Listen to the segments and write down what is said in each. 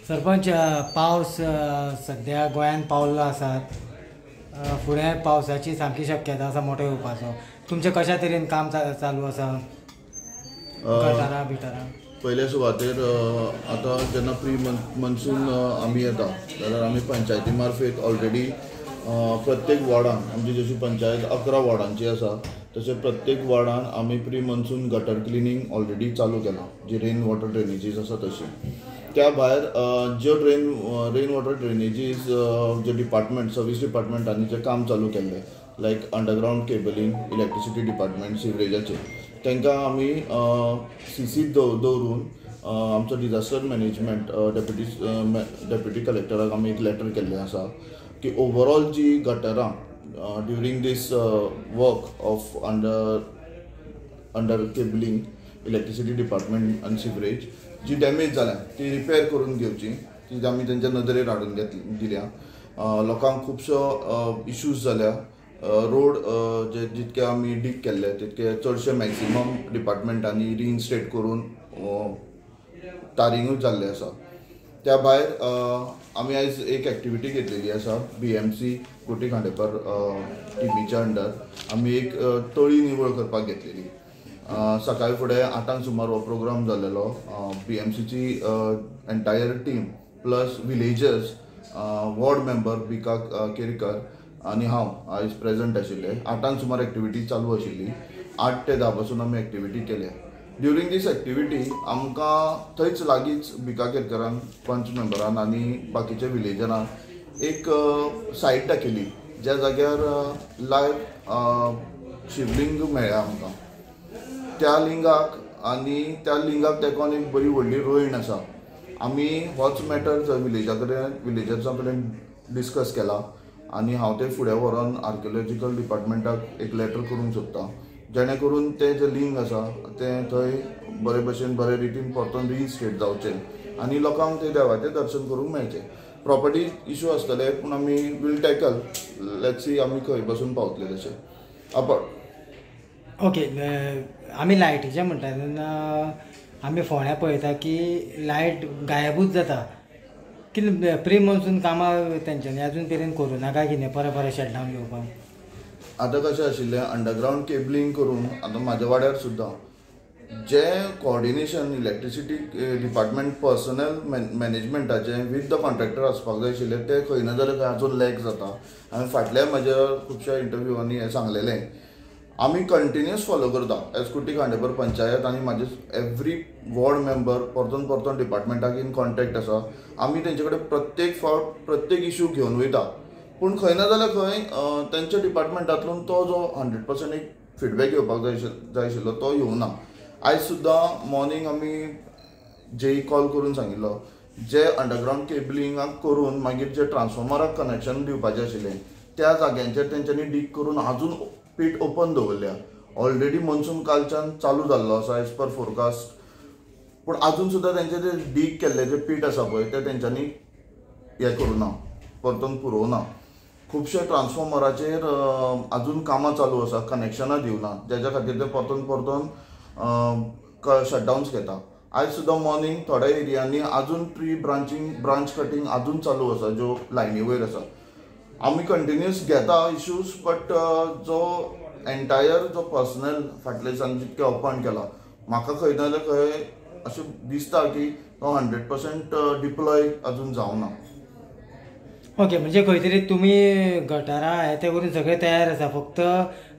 सरपंच पावस सध्या गोंयांत पावल्लो आसात. फुडें पावसाची सामकी शक्यता आसा मोठो येवपाचो. तुमचें कशा तरेन काम चालू आसा गटारां बिटारां? पयले सुवातेर आतां जेन्ना प्री मनसून आमी येता जाल्यार आमी पंचायती मार्फेत ऑलरेडी प्रत्येक वॉर्डान आमची जशी पंचायत 11 वॉर्डांची आसा तशें प्रत्येक वॉर्डान आमी pre monsoon gutter cleaning already चालू केलां. जी रेन वॉटर ड्रेनेजीस आसा तशी. त्या भायर ज्यो रेन वॉटर ड्रेनेजीस जे डिपार्टमेंट सर्वीस डिपार्टमेंटांनी जें काम चालू केल्लें लायक अंडरग्रावंड केबलिंग, इलेक्ट्रिसिटी डिपार्टमेंट, सिवरेजाचें तांकां आमी सीसीत दवरून आमचो डिजास्टर मॅनेजमेंट डेप्युटी कलेक्टराक आमी एक लेटर केल्लें आसा की ओवरऑल जी गटरां during this work of under cabling, electricity department आनी सिवरेज जी डॅमेज जाल्या ती रिपेर करून घेवची, ती आमी तेंच्या नदरेर हाडून दिल्या. लोकांक खुबश्यो इश्यूज जाल्या. रोड जे जितके आमी डीग केल्ले तितके चडशे मॅक्सिमम डिपार्टमेंटांनी रिइन्स्टेट करून तारींगूच जाल्ले आसा. त्या भायर आमी आयज एक एक्टिविटी घेतलेली आसा BMC कोटी खांडेपार टिमीच्या अंडर. आमी एक तळी निवळ करपाक घेतलेली. सकाळी फुडें 8 सुमार हो प्रोग्राम जाल्लो. BMCची entire team plus villagers, ward member Bika Kerkar आनी हांव आयज प्रेजंट आशिल्ले. 8 सुमार एक्टिविटी चालू आशिल्ली. 8 ते 10 पासून आमी एक्टिविटी केल्या. ड्युरींग दीस एक्टिविटी आमकां थंयच लागींच बिका केरकरान, पंच मेंबरान आनी बाकीच्या विलेजरान एक सायट दाखयली ज्या जाग्यार लायव्ह शिवलिंग मेळ्ळें आमकां. त्या लिंगाक तेकोन एक बरी व्हडली रोयण आसा. आमी होच मॅटर विलेजर्सां कडेन डिस्कस केला आनी हांव ते फुडें व्हरोन आर्किओलॉजिकल डिपार्टमेंटाक एक लेटर करूंक सोदतां जेणे करून तें जें लिंग आसा तें थंय बरे भशेन बरे रितीन परतून रिइन्स्टेट जावचें आनी लोकांक तें देवाचें दर्शन करूंक मेळचें. प्रॉपर्टी इश्यू आसतले पूण आमी वील टॅकल. लेट्स सी आमी खंय पासून पावतले तशें. ओके, आमी लायटीचें म्हणटा तेन्ना आमी फोंड्या पळयता की लायट गायबूच जाता. कितें प्री मनसून कामां तेंच्यांनी आजून मेरेन करूं नाका कितें परत शटडावन घेवपाक? आतां कशें आशिल्लें अंडरग्रावंड केबलिंग करून आतां म्हाज्या वाड्यार सुद्दां जें कॉर्डिनेशन इलेक्ट्रिसिटी डिपार्टमेंट पर्सनल मॅनेजमेंटाचें वीथ द कॉन्ट्रॅक्टर आसपाक जाय आशिल्लें तें खंय ना जाल्यार खंय आजून लॅक जाता. हांवें फाटल्या म्हज्या खुबश्या इंटरव्यूवांनी हें सांगलेलें. आमी कंटिन्युअस फॉलो करता एज कोटी खांडेपार पंचायत आनी म्हाजे एवरी वॉर्ड मेंबर परतून डिपार्टमेंटाक इन कॉन्टॅक्ट आसा. आमी तेंचे कडेन प्रत्येक फावट प्रत्येक इश्यू घेवन वयता. पूण खंय ना जाल्यार खंय तेंच्या डिपार्टमेंटांतल्यान तो जो 100% एक फिडबॅक येवपाक जाय आशिल्लो तो येवना. आयज सुद्दां मॉर्निंग आमी जेई कॉल करून सांगिल्लो जे अंडरग्रावंड केबलिंगाक करून मागीर जे ट्रान्सफॉर्मराक कनेक्शन दिवपाचें आशिल्लें त्या जाग्यांचेर तेंच्यांनी डीग करून आजून पीट ओपन दवरल्या. ऑलरेडी मनसून कालच्यान चालू जाल्लो आसा एज पर फोरकास्ट. पूण आजून सुद्दां तेंचे जे डीग केल्ले जे पीट आसा पळय ते तेंच्यांनी हें करुना, परतून पुरोवना. खुबशे ट्रान्सफॉर्मराचेर आजून कामां चालू आसा, कनेक्शनां दिवना, जेच्या खातीर ते परतून शटडावन्स घेता. आयज सुद्दां मॉर्निंग थोड्या एरियांनी आजून ब्रांच कटींग आजून चालू आसा ज्यो लायनी वयर आसा. आमी कंटिन्युअस घेता इश्यूज बट जो एंटायर जो पर्सनल फाटल्या दिसांनी जितके अपॉयंट केला म्हाका खंय ना जाल्यार खंय अशें दिसता की तो 100% डिप्लॉय आजून जावना. ओके, म्हणजे खंय तरी तुमी गटारां हें तें करून सगळें तयार आसा, फक्त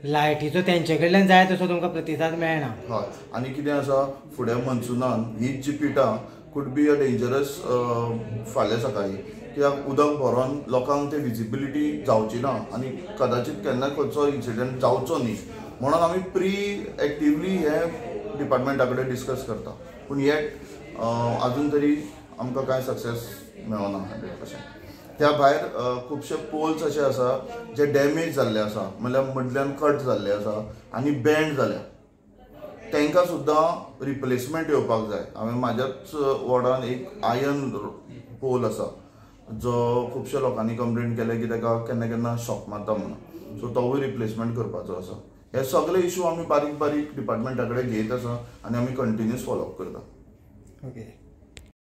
लायटीचो तेंचे कडल्यान जाय तसो तुमकां प्रतिसाद मेळना. हय, आनी कितें आसा फुडें मनसुनान हीच जी पिटां कूड बी अ डेंजरस फाल्यां सकाळी कित्याक उदक भरोन लोकांक ते विजिबिलिटी जावची ना आनी कदाचित केन्ना खंयचो इन्सिडंट जावचो न्ही म्हणून आमी प्री एक्टिवली हे डिपार्टमेंटा कडेन डिस्कस करता. पूण येट आजून तरी आमकां कांय सक्सेस मेळना 100%. त्या भायर खुबशे पोल्स अशे आसा जे डॅमेज जाल्ले आसा, म्हणल्यार मदल्यान कट जाल्ले आसा आनी बँड जाल्या. तांकां सुद्दां रिप्लेसमेंट येवपाक जाय. हांवें म्हाज्याच वॉर्डान एक आयर्न पोल आसा जो खुबश्या लोकांनी कंप्लेंट केले की ताका केन्ना केन्ना शॉक मारता म्हणून. सो तोवूय रिप्लेसमेंट करपाचो आसा. हे सगळे इश्यू आमी बारीक बारीक डिपार्टमेंटा कडेन घेयत आसा आनी आमी कंटिन्युअस फॉलोअप करता. ओके.